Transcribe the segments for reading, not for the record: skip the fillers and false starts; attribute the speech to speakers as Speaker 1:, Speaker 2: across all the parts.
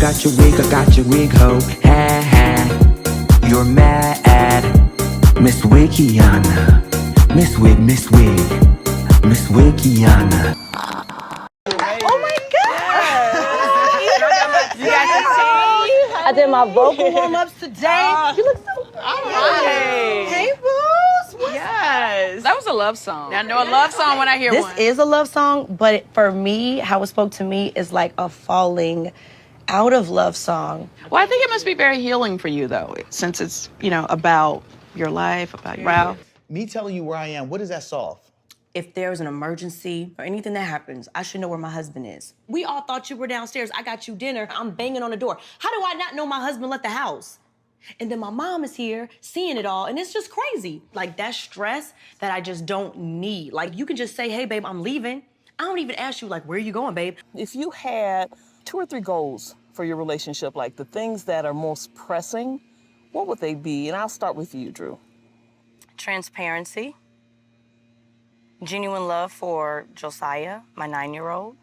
Speaker 1: I got your wig, ho. Ha ha, you're mad. Miss Wikiana, Miss Wig, Miss Wikiana.
Speaker 2: Oh my God!
Speaker 3: You got the tea?
Speaker 2: I did my vocal warm-ups today. You look so good.
Speaker 3: All right.
Speaker 2: Hey, Boos.
Speaker 3: Yes. That was a love song. I know a love song when I hear one.
Speaker 2: This is a love song, but for me, how it spoke to me is like a falling out of love song.
Speaker 3: Well, I think it must be very healing for you, though, since it's, about your life, about Ralph.
Speaker 4: Me telling you where I am, what does that solve?
Speaker 2: If there's an emergency or anything that happens, I should know where my husband is. We all thought you were downstairs. I got you dinner. I'm banging on the door. How do I not know my husband left the house? And then my mom is here seeing it all, and it's just crazy. Like, that stress that I just don't need. Like, you can just say, hey, babe, I'm leaving. I don't even ask you, like, where are you going, babe?
Speaker 5: If you had 2 or 3 goals for your relationship, like the things that are most pressing, what would they be? And I'll start with you, Drew.
Speaker 2: Transparency. Genuine love for Josiah, my 9-year-old.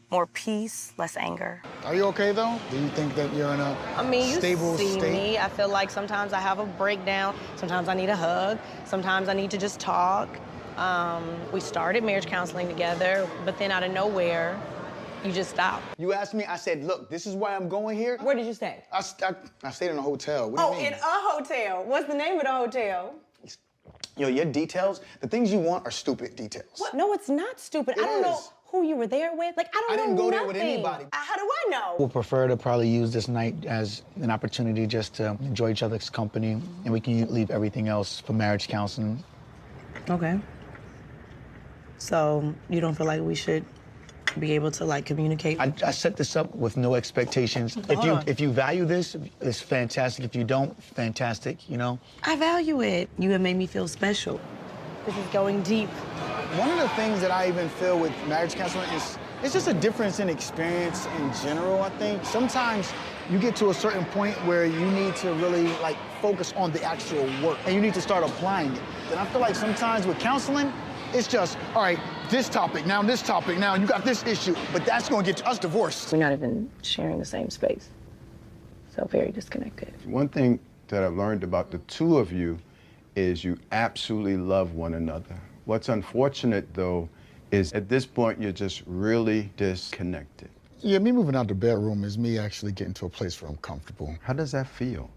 Speaker 2: More peace, less anger.
Speaker 6: Are you okay, though? Do you think that you're in a stable
Speaker 2: you see
Speaker 6: state?
Speaker 2: Me. I feel like sometimes I have a breakdown. Sometimes I need a hug. Sometimes I need to just talk. We started marriage counseling together, but then out of nowhere, you just stop.
Speaker 4: You asked me, I said, look, this is why I'm going here.
Speaker 2: Where did you stay?
Speaker 4: I stayed in a hotel. What do you mean?
Speaker 2: In a hotel. What's the name of the hotel?
Speaker 4: Your details, the things you want are stupid details.
Speaker 2: What? No, it's not stupid. I don't know who you were there with. Like, I
Speaker 4: didn't go
Speaker 2: nothing.
Speaker 4: there with anybody.
Speaker 2: How do I know?
Speaker 6: We'll prefer to probably use this night as an opportunity just to enjoy each other's company, and we can leave everything else for marriage counseling.
Speaker 2: Okay. So, you don't feel like we should be able to, like, communicate?
Speaker 6: I set this up with no expectations. If you value this, it's fantastic. If you don't, fantastic,
Speaker 2: I value it. You have made me feel special. This is going deep.
Speaker 4: One of the things that I even feel with marriage counseling is it's just a difference in experience in general, I think. Sometimes you get to a certain point where you need to really, focus on the actual work, and you need to start applying it. And I feel like sometimes with counseling, it's just, all right, this topic, now you got this issue, but that's gonna get us divorced.
Speaker 2: We're not even sharing the same space. So very disconnected.
Speaker 7: One thing that I've learned about the two of you is you absolutely love one another. What's unfortunate, though, is at this point, you're just really disconnected.
Speaker 6: Yeah, me moving out the bedroom is me actually getting to a place where I'm comfortable.
Speaker 7: How does that feel?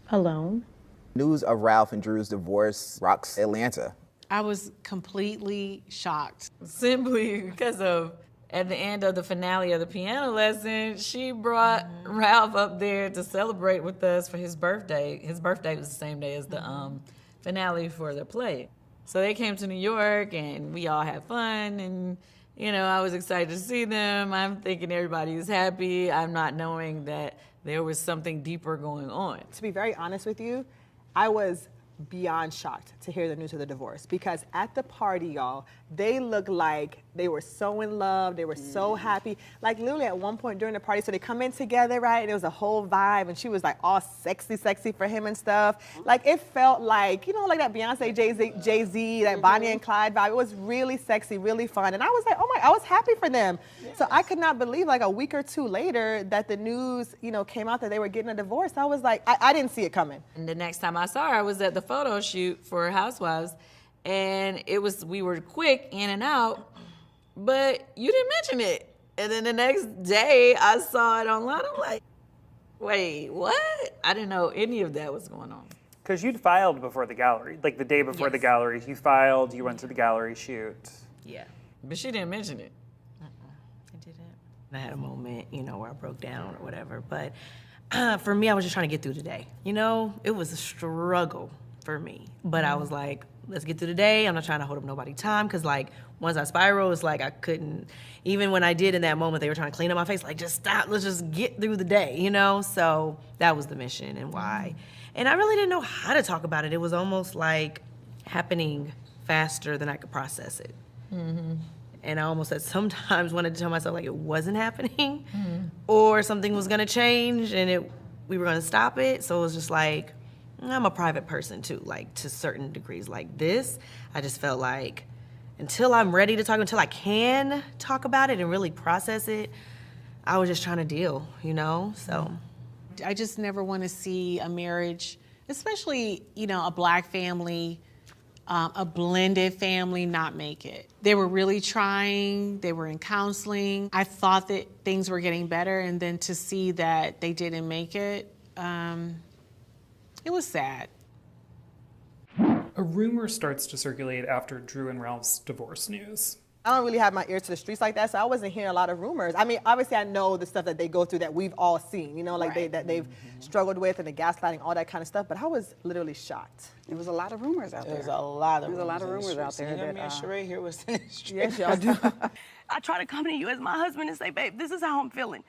Speaker 2: Alone.
Speaker 8: News of Ralph and Drew's divorce rocks Atlanta.
Speaker 9: I was completely shocked, simply because at the end of the finale of the piano lesson, she brought Ralph up there to celebrate with us for his birthday. His birthday was the same day as the finale for the play. So they came to New York, and we all had fun, and, I was excited to see them. I'm thinking everybody was happy. I'm not knowing that there was something deeper going on.
Speaker 10: To be very honest with you, I was beyond shocked to hear the news of the divorce, because at the party, y'all, they looked like they were so in love, they were so happy. Like, literally at one point during the party, so they come in together, right, and it was a whole vibe, and she was like all sexy for him and stuff. Like, it felt like, like that Beyonce, Jay-Z, that Bonnie and Clyde vibe. It was really sexy, really fun, and I was like, I was happy for them. Yes. So I could not believe, like, a week or two later that the news, came out that they were getting a divorce. I was like, I didn't see it coming.
Speaker 9: And the next time I saw her, I was at the photo shoot for Housewives, and we were quick in and out, but you didn't mention it. And then the next day I saw it online. I'm like, wait, what? I didn't know any of that was going on.
Speaker 11: Because you'd filed before the gallery, like the day before the gallery. You filed, you went to the gallery shoot.
Speaker 9: Yeah, but she didn't mention it.
Speaker 2: I didn't. I had a moment, where I broke down or whatever, but for me, I was just trying to get through the day. It was a struggle for me, but I was like, let's get through the day. I'm not trying to hold up nobody's time, because once I spiraled, it's like I couldn't, even when I did in that moment, they were trying to clean up my face, just stop, let's just get through the day, So that was the mission and why. And I really didn't know how to talk about it. It was almost like happening faster than I could process it. Mm-hmm. And I almost sometimes wanted to tell myself it wasn't happening, or something was gonna change and we were gonna stop it. So it was just like, I'm a private person too, to certain degrees. Like this, I just felt like until I'm ready to talk, until I can talk about it and really process it, I was just trying to deal, you know, so.
Speaker 12: I just never want to see a marriage, especially, you know, a Black family, a blended family, not make it. They were really trying, they were in counseling. I thought that things were getting better, and then to see that they didn't make it, it was sad.
Speaker 13: A rumor starts to circulate after Drew and Ralph's divorce news.
Speaker 10: I don't really have my ear to the streets like that, so I wasn't hearing a lot of rumors. I mean, obviously I know the stuff that they go through that we've all seen, you know, like they've struggled with, and the gaslighting, all that kind of stuff, but I was literally shocked.
Speaker 3: There was a lot of rumors out there.
Speaker 5: There's a lot of
Speaker 3: There's a lot of rumors out there.
Speaker 5: You know,
Speaker 3: that,
Speaker 5: me and Sheres here was in the street.
Speaker 10: Yes, y'all do.
Speaker 14: I try to come to you as my husband and say, babe, this is how I'm feeling.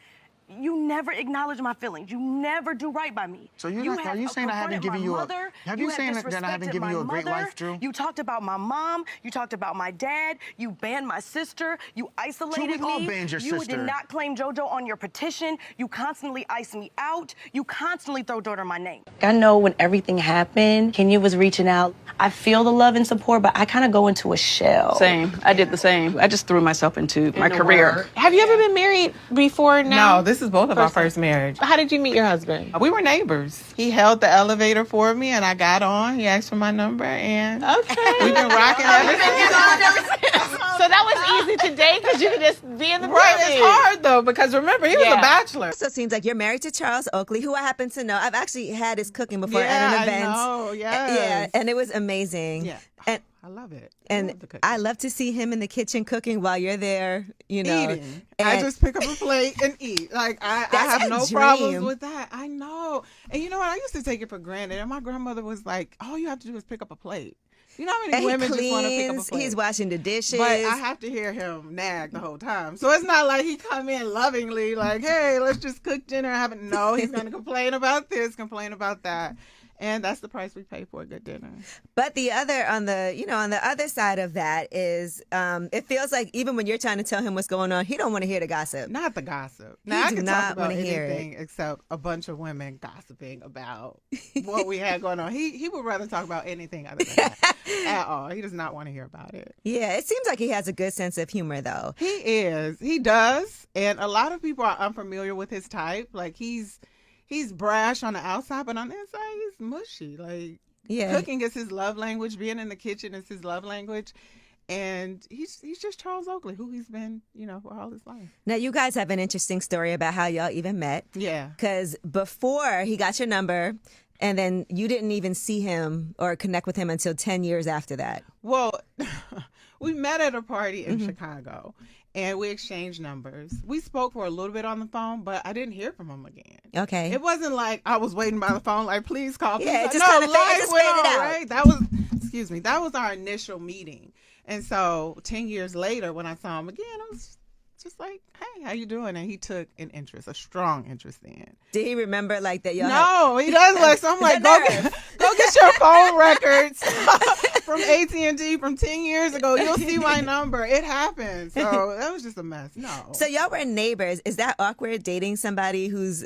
Speaker 14: You never acknowledge my feelings. You never do right by me.
Speaker 6: So are you saying I haven't given you
Speaker 14: that I haven't given you a great life, Drew? You talked about my mom. You talked about my dad. You banned my sister. You isolated me.
Speaker 6: Drew, we all banned your
Speaker 14: You
Speaker 6: sister.
Speaker 14: did not claim JoJo on your petition. You constantly ice me out. You constantly throw dirt on my name. I know when everything happened, Kenya was reaching out. I feel the love and support, but I kind of go into a shell.
Speaker 3: Same. I did the same. I just threw myself into my career.
Speaker 12: Have you ever been married before now?
Speaker 15: No, this is both of our first marriage.
Speaker 12: How did you meet your husband?
Speaker 15: We were neighbors. He held the elevator for me, and I got on. He asked for my number, and we've been rocking ever since.
Speaker 12: So that was easy to date because you could just be in the
Speaker 15: Right, it's hard though, because remember, he was a bachelor.
Speaker 16: So it seems like you're married to Charles Oakley, who I happen to know. I've actually had his cooking before at an event.
Speaker 15: Oh, yes.
Speaker 16: Yeah, and it was amazing.
Speaker 15: Yeah.
Speaker 16: And
Speaker 15: I love it.
Speaker 16: And I love to see him in the kitchen cooking while you're there, you know.
Speaker 15: Eating. I just pick up a plate and eat. Like, I have no problems with that. I know. And you know what? I used to take it for granted. And my grandmother was like, all you have to do is pick up a plate. You know how many women just want to pick up a plate?
Speaker 16: He's washing the dishes.
Speaker 15: But I have to hear him nag the whole time. So it's not like he come in lovingly like, hey, let's just cook dinner. No, he's going to complain about this, complain about that. And that's the price we pay for a good dinner.
Speaker 16: But the other on the other side of that is, it feels like even when you're trying to tell him what's going on, he don't want to hear the gossip.
Speaker 15: Not the gossip. Now, I can talk about anything except a bunch of women gossiping about what we had going on. He would rather talk about anything other than that at all. He does not want to hear about it.
Speaker 16: Yeah, it seems like he has a good sense of humor, though.
Speaker 15: He is. He does. And a lot of people are unfamiliar with his type. Like, he's brash on the outside, but on the inside, he's mushy. Like, cooking is his love language. Being in the kitchen is his love language. And he's just Charles Oakley, who he's been, for all his life.
Speaker 16: Now, you guys have an interesting story about how y'all even met.
Speaker 15: Yeah.
Speaker 16: Because before he got your number, and then you didn't even see him or connect with him until 10 years after that.
Speaker 15: Well, we met at a party in Chicago. And we exchanged numbers. We spoke for a little bit on the phone, but I didn't hear from him again.
Speaker 16: Okay.
Speaker 15: It wasn't like I was waiting by the phone, like, please call.
Speaker 16: Yeah,
Speaker 15: it
Speaker 16: just kind of faded out.
Speaker 15: Right? That was our initial meeting. And so 10 years later, when I saw him again, I was just like, hey, how you doing? And he took an interest, a strong interest in.
Speaker 16: Did he remember like that?
Speaker 15: He does. Like, so I'm like, go get your phone records from AT&T from 10 years ago. You'll see my number. It happened. So that was just a mess. No.
Speaker 16: So y'all were neighbors. Is that awkward dating somebody who's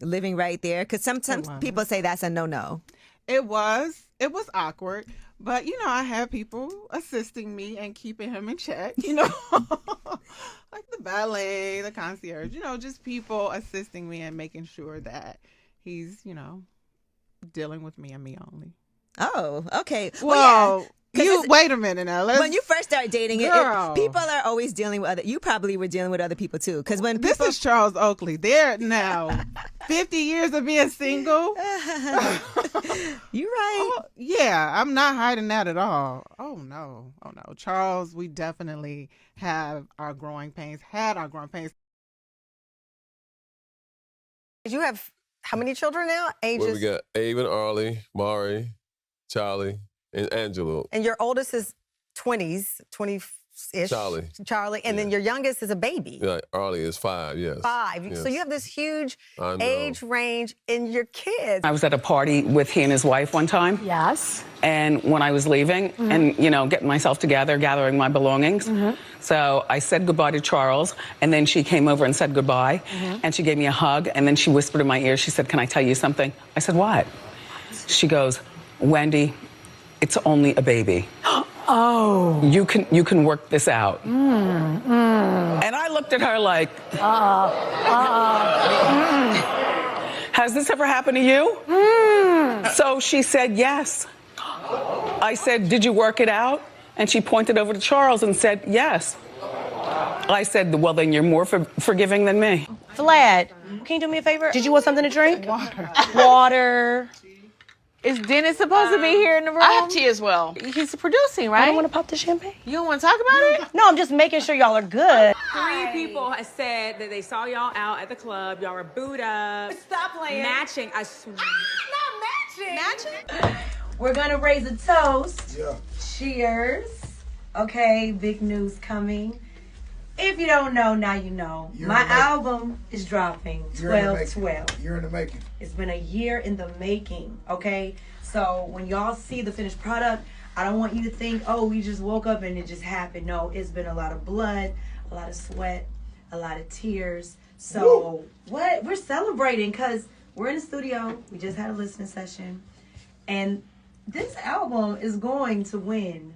Speaker 16: living right there? Because sometimes people say that's a no-no.
Speaker 15: It was awkward. But, I had people assisting me and keeping him in check, like the valet, the concierge, just people assisting me and making sure that he's, dealing with me and me only.
Speaker 16: Oh, okay.
Speaker 15: Well, wait a minute now.
Speaker 16: When you first start dating, people are always dealing with you probably were dealing with other people too. Because when
Speaker 15: this is Charles Oakley, they're now 50 years of being single.
Speaker 16: You're right.
Speaker 15: Oh, yeah, I'm not hiding that at all. Oh no, Charles, we definitely had our growing pains.
Speaker 17: You have how many children now? Ages?
Speaker 18: Well, we got Abe and Arlie, Mari, Charlie, and Angelo.
Speaker 17: And your oldest is 20s, 20-ish. Charlie. And then your youngest is a baby.
Speaker 18: Yeah, Arlie is 5, yes.
Speaker 17: 5.
Speaker 18: Yes.
Speaker 17: So you have this huge age range in your kids.
Speaker 19: I was at a party with he and his wife one time.
Speaker 17: Yes.
Speaker 19: And when I was leaving and, getting myself together, gathering my belongings. So I said goodbye to Charles, and then she came over and said goodbye. And she gave me a hug, and then she whispered in my ear, she said, can I tell you something? I said, what? She goes, Wendy, it's only a baby. Oh. You can work this out. And I looked at her like, has this ever happened to you? So she said, yes. I said, did you work it out? And she pointed over to Charles and said, yes. I said, well, then you're more forgiving than me.
Speaker 14: Vlad, can you do me a favor? Did you want something to drink? Water.
Speaker 12: Is Dennis supposed to be here in the room?
Speaker 3: I have tea as well.
Speaker 12: He's producing, right?
Speaker 14: I don't want to pop the champagne.
Speaker 12: You don't want to talk about it?
Speaker 14: No, I'm just making sure y'all are good.
Speaker 20: 3 people have said that they saw y'all out at the club. Y'all were booed up.
Speaker 14: Stop playing.
Speaker 20: Matching. I swear.
Speaker 14: Not matching. We're gonna raise a toast.
Speaker 4: Yeah.
Speaker 14: Cheers. Okay, big news coming. If you don't know, now you know. My album is dropping 12/12.
Speaker 4: You're in the making.
Speaker 14: It's been a year in the making, okay? So when y'all see the finished product, I don't want you to think, oh, we just woke up and it just happened. No, it's been a lot of blood, a lot of sweat, a lot of tears. So what? We're celebrating because we're in the studio. We just had a listening session. And this album is going to win.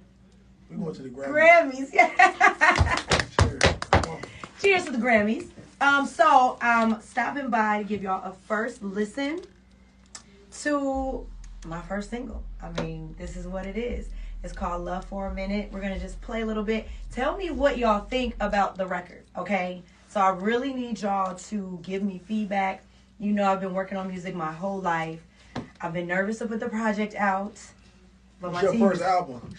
Speaker 4: We're going to the Grammys.
Speaker 14: Cheers to the Grammys. So I'm stopping by to give y'all a first listen to my first single. I mean, this is what it is. It's called Love for a Minute. We're going to just play a little bit. Tell me what y'all think about the record, okay? So I really need y'all to give me feedback. You know I've been working on music my whole life. I've been nervous to put the project out. But
Speaker 4: It's your first album.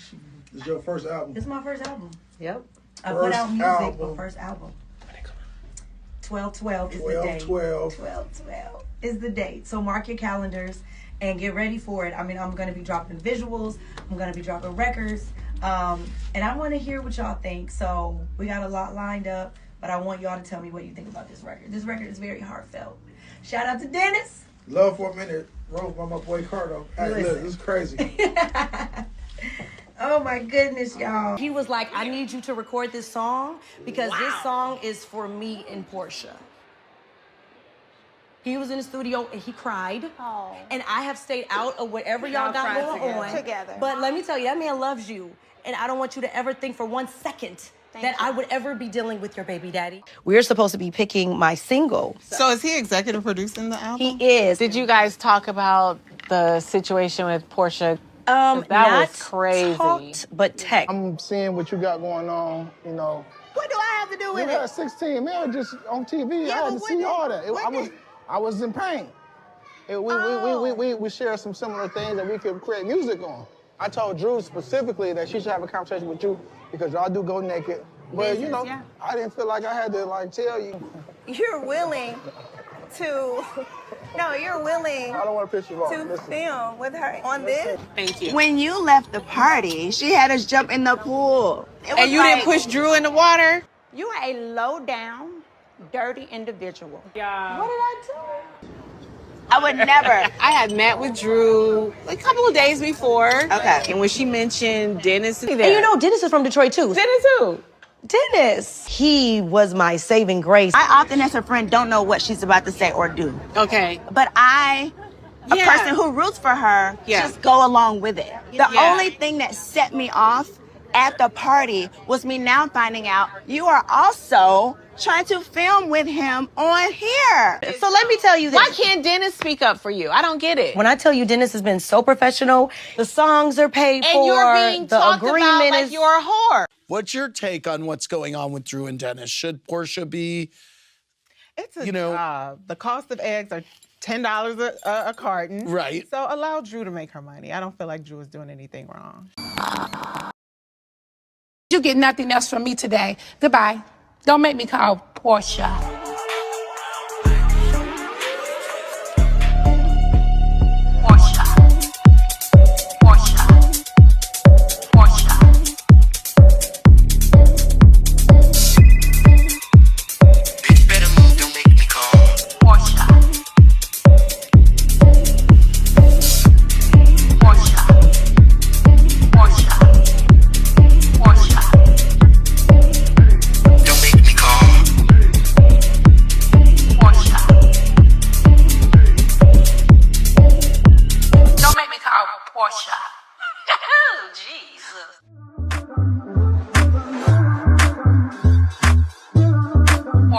Speaker 4: It's your first album.
Speaker 14: It's my first album. Yep. I
Speaker 4: First
Speaker 14: put out music,
Speaker 4: album.
Speaker 14: but first album. 12/12 is the date. 12/12 is the date. So mark your calendars and get ready for it. I mean, I'm going to be dropping visuals. I'm going to be dropping records. And I want to hear what y'all think. So we got a lot lined up, but I want y'all to tell me what you think about this record. This record is very heartfelt. Shout out to Dennis.
Speaker 4: Love for a Minute, wrote by my boy Cardo. Hey, look, this is crazy.
Speaker 14: Oh my goodness, y'all. He was like, I need you to record this song because this song is for me and Portia. He was in the studio and he cried. Oh. And I have stayed out of whatever y'all got going on.
Speaker 17: Together.
Speaker 14: But let me tell you, that man loves you. And I don't want you to ever think for 1 second that I would ever be dealing with your baby daddy. We're supposed to be picking my single.
Speaker 15: So is he executive producing the album?
Speaker 14: He is.
Speaker 12: Did you guys talk about the situation with Portia? That
Speaker 14: not
Speaker 12: was crazy.
Speaker 14: Talked, but text.
Speaker 6: I'm seeing what you got going on, you know.
Speaker 17: What do I have to do with
Speaker 6: You
Speaker 17: it?
Speaker 6: got 16 man just on TV.
Speaker 17: Yeah,
Speaker 6: I had
Speaker 17: but
Speaker 6: to see all that. I was in pain. We share some similar things that we could create music on. I told Drew specifically that she should have a conversation with you because y'all do go naked. But you know, I didn't feel like I had to like tell you.
Speaker 17: You're willing to. No, you're willing
Speaker 6: I don't want to piss you off.
Speaker 17: to
Speaker 6: Listen.
Speaker 17: film with her on this.
Speaker 12: Thank you.
Speaker 17: When you left the party, she had us jump in the pool.
Speaker 12: And you didn't push Drew in the water?
Speaker 17: You are a low down, dirty individual.
Speaker 20: Yeah.
Speaker 17: What did I do? I would never.
Speaker 12: I had met with Drew a couple of days before.
Speaker 17: Okay.
Speaker 12: And when she mentioned Dennis,
Speaker 14: And you know, Dennis is from Detroit too.
Speaker 12: Dennis who?
Speaker 14: Dennis. He was my saving grace.
Speaker 17: I often, as her friend, don't know what she's about to say or do.
Speaker 12: Okay.
Speaker 17: But a person who roots for her, just go along with it. The only thing that set me off at the party was me now finding out you are also trying to film with him on here.
Speaker 14: So let me tell you this.
Speaker 12: Why can't Dennis speak up for you? I don't get it.
Speaker 14: When I tell you Dennis has been so professional, the songs are paid
Speaker 12: And
Speaker 14: for,
Speaker 12: you're being
Speaker 14: the
Speaker 12: talked
Speaker 14: agreement
Speaker 12: about like
Speaker 14: is...
Speaker 12: you're a whore.
Speaker 21: What's your take on what's going on with Drew and Dennis? Should Portia be,
Speaker 15: It's a job. The cost of eggs are $10 a carton.
Speaker 21: Right.
Speaker 15: So allow Drew to make her money. I don't feel like Drew is doing anything wrong.
Speaker 22: You get nothing else from me today. Goodbye. Don't make me call Portia.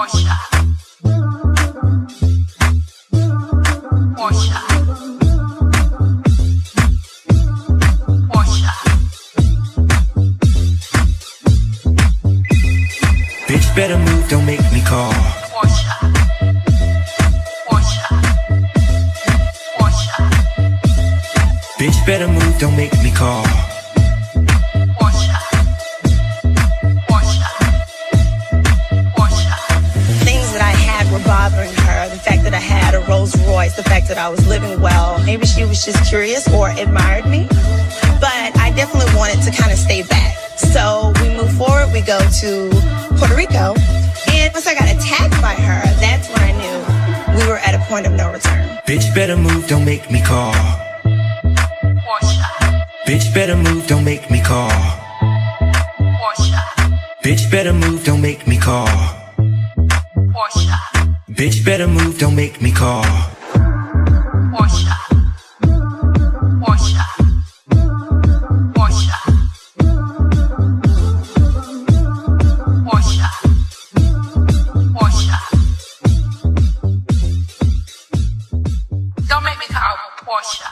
Speaker 1: Portia. Portia. Portia.
Speaker 7: Bitch, better move, don't make me call.
Speaker 1: Portia. Portia. Portia.
Speaker 7: Bitch, better move, don't make me call.
Speaker 1: Portia. Portia. Portia.
Speaker 14: Things that I had were bothering her. The fact that I had a Rolls Royce, the fact that I was living well. Maybe she was just curious or admired me. But I definitely wanted to kind of stay back. So we move forward, we go to Puerto Rico. And once I got attacked by her, that's when I knew we were at a point of no return.
Speaker 7: Bitch, better move, don't make me call.
Speaker 1: Portia.
Speaker 7: Bitch, better move, don't make me call.
Speaker 1: Portia.
Speaker 7: Bitch, better move, don't make me call.
Speaker 1: Portia.
Speaker 7: Bitch, better move, don't make me call.
Speaker 1: Portia. Portia. Portia. Portia. Portia. Don't make me call Portia.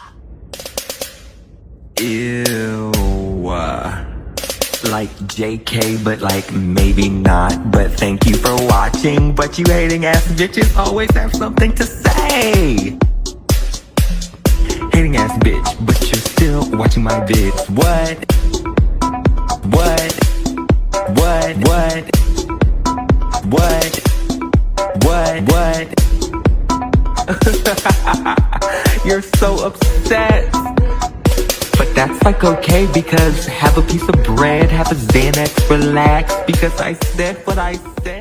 Speaker 7: Ew. Like JK, but like maybe not. But thank you for watching. But you hating ass bitches always have something to say. Hating ass bitch, but you're still watching my vids. What? What? What? What? What? What? You're so upset. But that's like okay, because have a piece of bread, have a Xanax, relax, because I said what I said.